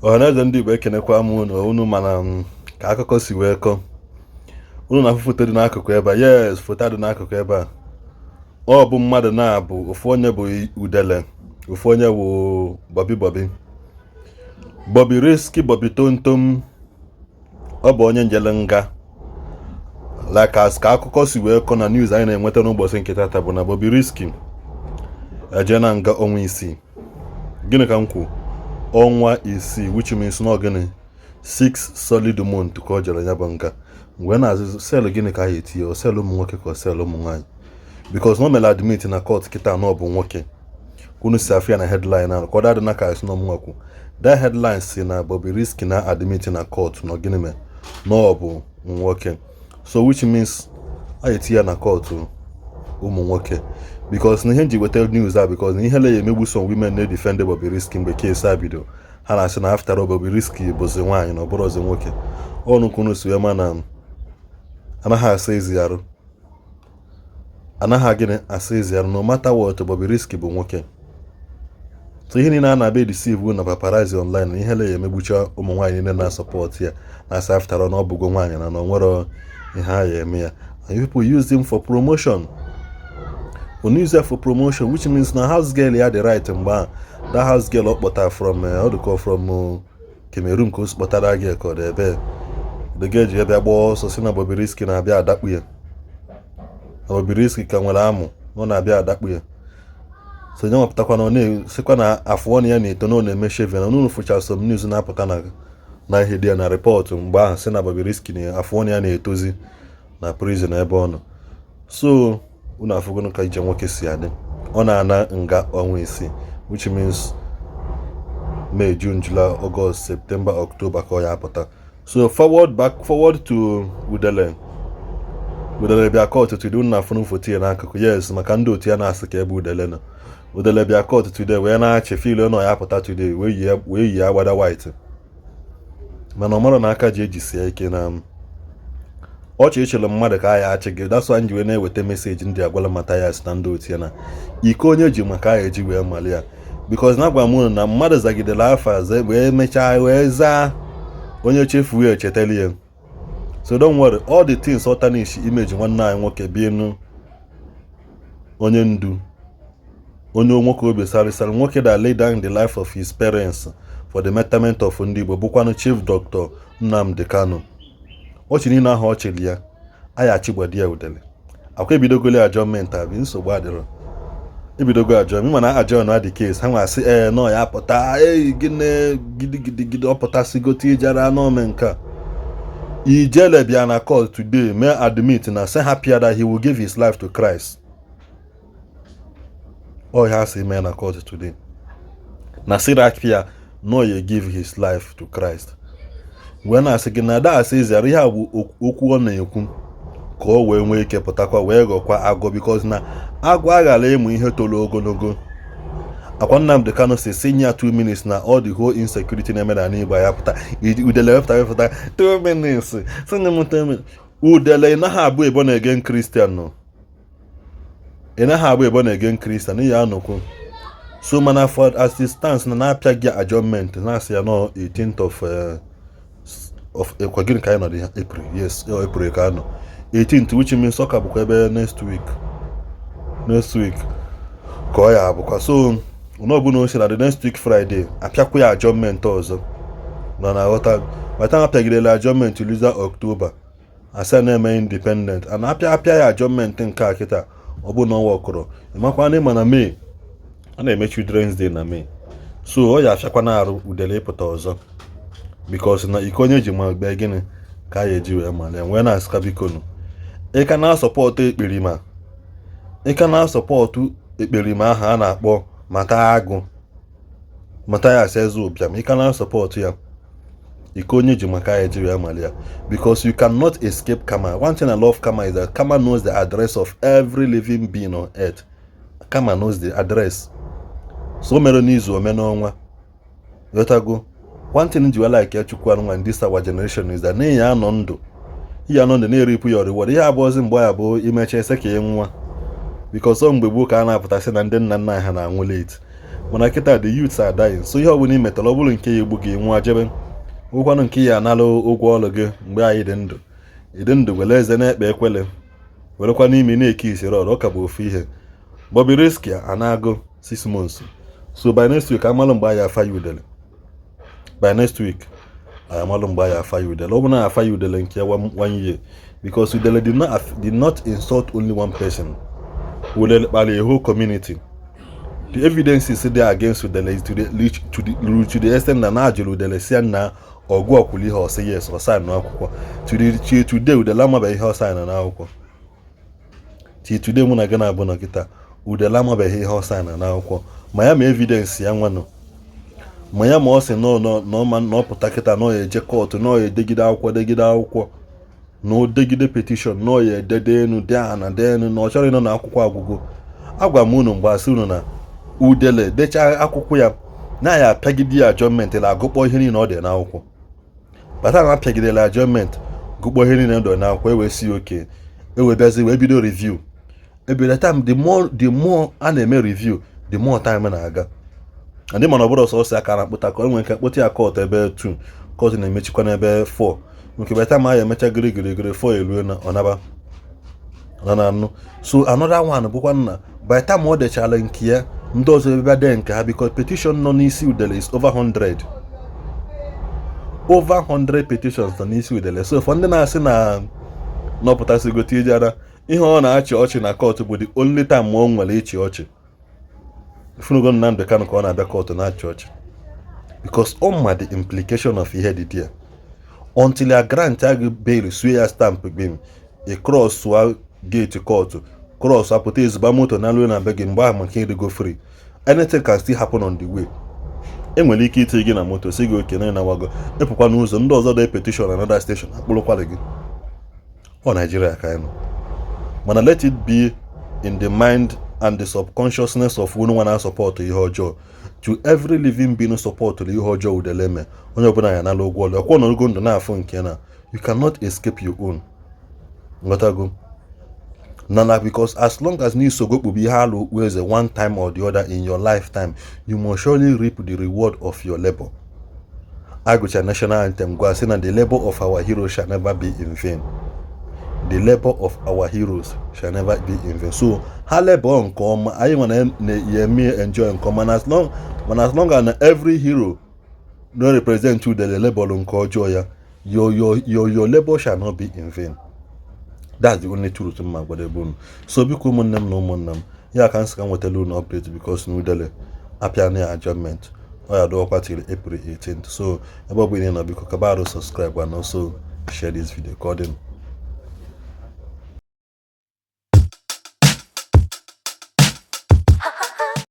Ọhaneze ndị Igbo ekenekwa m unu mana ka akụkọ si wee kọọ unu na-afụ foto dị n'akụkụ ebe a. Yes, foto dị n'akụkụ ebe a. Ọ bụ mmadụ na-abụ ofu onye bụ Udele, ofu onye bụ Bobirisky Tontom. Ọ bụ onye njele nga like as ka akụkọ si wee kọọ na news anyị na-enweta n'ụbọchị nke tata bụ na Bobirisky eje na nga ọnwa isii. Gịnị ka m kwu? Ọnwa isii, which means na gịnị 6 solid months ka ọ jere ya bụ nga. Mgbe na-azụ sel gịnị ka a etinye o sel ụmụ nwoke ka o sel ụmụ nwaanyị, because no mere admit na court kịta na ọ bụ nwoke unu si afịa na headline ahụ ka ọ dadị na ka esi n'ọmụnwakwu. That headline si na Bobirisky na admit na court na gịnị me na ọ bụ nwoke, so which means a etinye na court ụmụ nwoke, because na ihe nji weta news a because na ihe le ya emegbu some women na-defend Bobirisky mgbe case a bido ha na-asị na after Bobirisky bụzi nwaanyị na ọ bụrụ ọzi nwoke. Ọnụ kwunu si wee ma na anaghị asa ezi arụ, anaghị gịnị asa ezi arụ no matter what Bobirisky bụ nwoke. So ihe niile a na-abịa deceive na paparazzi online ihe le ya emegbucha ụmụ nwaanyị niile na-support ya na-asa after na ọ bụgo nwaanyị na ọ nwere ihe a ya eme ya, and people use him for promotion. Use her for promotion, which means na house girl ya the right mgbe that house girl okpota from from Cameroon ka o kpọtara gị ka ọ dị ebe the girl ji ebe agba ọsọ si na Bobirisky na-abịa adakpu ya. Bobirisky ka nwere amụ ọ na-abịa adakpu ya, so nye nwapụtakwa na ọ na-esikwa na afọ ọnụ ya na-eto na ọ na-eme shave na unu fụcha some news na-apụta na ihe dị ya na report mgbe ahụ si na Bobirisky na afọ ọnụ ya na-etozi na prison ebe ọ nọ. So unu afụgono ka ije nwoke si adị. Ọ na-ana nga ọnwa isii, which means May, June, July, August, September, October ka ọ ya apụta. So forward to Udele bịa court today. Unu na-afụnụ foto ya n'akụkụ. Yes, maka ndị otu ya na-asị ka ebe Udele nọ. Udele bịa court today wee na-achị feel nọ ya apụta today wee yi agbada white, mana ọ mara na aka ji ejisie ike na ọchị echere mmadụ ka ya achị gị. That's why nji wee na-eweta meseji ndị agwala mata ya si na ndị otu ya na iko onye ji maka ya eji wee mali ya, because na gwa m na mmadụ zagidere afa wee mechaa wee zaa onye chefuo ya echetali ya. So don't worry, all the things ọ tarnish image nwanne anyị nwoke bienu onye ndu, onye nwoke obi sarịsarị, nwoke that lay down the life of his parents for the betterment of Ndi Igbo, bụkwanụ Chief Dr. Nnamdi Kanu. Ọchị niile ahụ ọ chịrị ya anyị achịgbadi ya Udele akwa ebidogole adjournment abi nsogbu adịrọ ebidogo adjournment mana adjourn adị case ha nwasị nọ ya pụta gịnị gidigidi ọ pụtasịgote ijara n'ome nke Ijele bịa na court today may admit na say happy that he will give his life to Christ. All he has to say na court today na Sirapia no ye give his life to Christ. When I say na da says ya ihe bụ okwu ọ na-ekwu ka o wee nwee ike pụtakwa wee ghọkwa agụ, because na agụ aghara ịmụ ihe toro ogologo. Akwa Nnamdi Kanu si senior 2 minutes na all the whole insecurity na-eme na Igbo ya pụta. Udele wepụta 2 minutes senior 2 minutes. Udele ịnaghị abụ ebo na again Christian no, ịnaghị abụ ebo na again Christian ya anọkwu. So mana for as it stands na-apịa gị adjournment na-asị ya no 18th of April ka anyị nọ April. Yes, April ka anọ 18th, which means ọka bụkwa ebe next week ka ọ ya abụkwa. So n'ọbụna osi na the next week Friday apịakwa ya adjournment ọzọ nọ na ghọta mata apịagidela adjournment luza October asa na-eme independent a na-apịa ya adjournment nke a kịta ọ bụ na ọnwa ọkụrụ ịmakwa na ịma na May a na-eme Children's Day na May. So ọ ya afịakwa na arụ Udele ịpụta ọzọ, because na iko onye ji ma gbe gịnị ka ya eji wee mali nwee na-asịka bikonu ịka na-asọpọtụ ekperima ahụ a na-akpọ mata agụ mata ya aseze ụbịam. Ịka na-asọpọtụ ya iko onye ji maka ya eji wee mali ya, because you cannot escape karma. One thing I love karma is that karma knows the address of every living being on earth. Karma knows the address. So mere n'izu ome n'ọnwa yotago. One thing you like ya chukwu anụ in this our generation is that na ya anọ ndụ na-eripụ ya reward. Ihe abụọzi mgbe ya bụ imecha ese ka nwa, because ọ mgbe gboo ka a na-apụtasị na ndị nna nna ha na-anwụ late. mana kịta the youths are dying. So ihe ọbụla imetara ọ bụrụ nke ya egbu gị nwa jebe ụgwanụ nke ya anala ụgwọ ọrụ gị mgbe anyị dị ndụ were eze na-ekpe ekwele werekwa n'ime na-eke isiri ọrụ ọ ka bụ ofu ihe. Bobirisky anago 6 months. So by next week amalụ mgbe anyị afa ya udele. By next week I amalụ mgbe anyị afa ya udele. Ọ bụ na afa ya udele nke 1 year because Udele did not insult only one person. Udele kpali a whole community. The evidence is there against Udele is to the extent that na ajụrụ Udele si na ọgụ ọkwụli ihe ọsị yes ọ sign n'akwụkwọ. Today Udele amabeghị ihe ọ sign n'akwụkwọ. Today mụ na gị na-abụ na kịta Udele amabeghị ihe ọ sign n'akwụkwọ. Ma ya ma evidence ya nwanụ. Ma ya ma ọ sị na ọ pụta kịta na ọ ya eje kọtụ na ọ ya edegide akwụkwọ na o degide petition na ọ ya edede enu de ana de enu na ọ chọrọ ịnọ na akwụkwọ agwụgwụ. Agwa m unu mgbe asị unu na Udele decha akwụkwọ ya na ya apịagide ya adjournment la agụkpọ ihe niile ọ dị n'akwụkwọ. Bata na apịagidela adjournment gụkpọ ihe niile ọ dị n'akwụkwọ ewe si oke ewe bịazi wee bido review. Ebile time the more a na-eme review the more time na-aga. Ndị mana ọ bụrụ ọsọsọ aka na-akpụta ka enwe nke kpụta ya kọt ebe 2 kọt na-emechikwa n'ebe 4 nke beta ma ya emecha gịrịgịrị 4 eluo na ọnaba anụ. So another one bụkwa na by time ọ dechala nke ya ndị ọzọ ebe de nke ha because petition nọ n'isi Udele is over 100 petitions nọ n'isi Udele. So for ndị na-asị na nọpụtasị gote ijara ihe ọ na-achị ọchị na kọt bụ the only time ọ nwere ịchị ọchị. Ifunugo Nnamdi Kanu ka ọ na-abịa kọtụ na-achị ọchị because ọ ma the implication of ihe dị there. Until a grant agụ bail sue ya stamp gbim a cross wa gate kọtụ cross apụta ezigbo moto na alụ na be gị mgbe ahụ maka ịdịgo free. Anything can still happen on the way. Enwere ike ite gị na moto si gị oke na wago epụkwa n'ụzọ ndị ọzọ dị petition another station akpụrụkwala gị. Ọ Nigeria ka anyị nọ. Mana let it be in the mind and the subconsciousness of one na support ihe ọjọọ to every living being support ihe ọjọọ Udele me onye ọbụla ya nala ụgwọ ọlụ ọkwọ n'ogo ndụ na-afụ nke na you cannot escape your own. Ngotago nana because as long as ni sogo kpubi ihe alụ okpu eze one time or the other in your lifetime you must surely reap the reward of your labor. Agụcha national anthem gwa sị na the labor of our heroes shall never be in vain. The labor of our heroes shall never be in vain. So ha labor nke ọma anyị na enjoy nke ọma as long as every hero no represent Udele labor nke ọjọọ ya your labor shall not be in vain. That's the only truth mma gwadebe unu. So biko ụmụnne m na ụmụnna m ya ka nsị ka nwetala unu update because na Udele apịa na adjournment ọ ya dọọkwa till April 18th. So ebe ọ bụ ị na biko kabarụ subscribe and also share this video. Ka ọ dị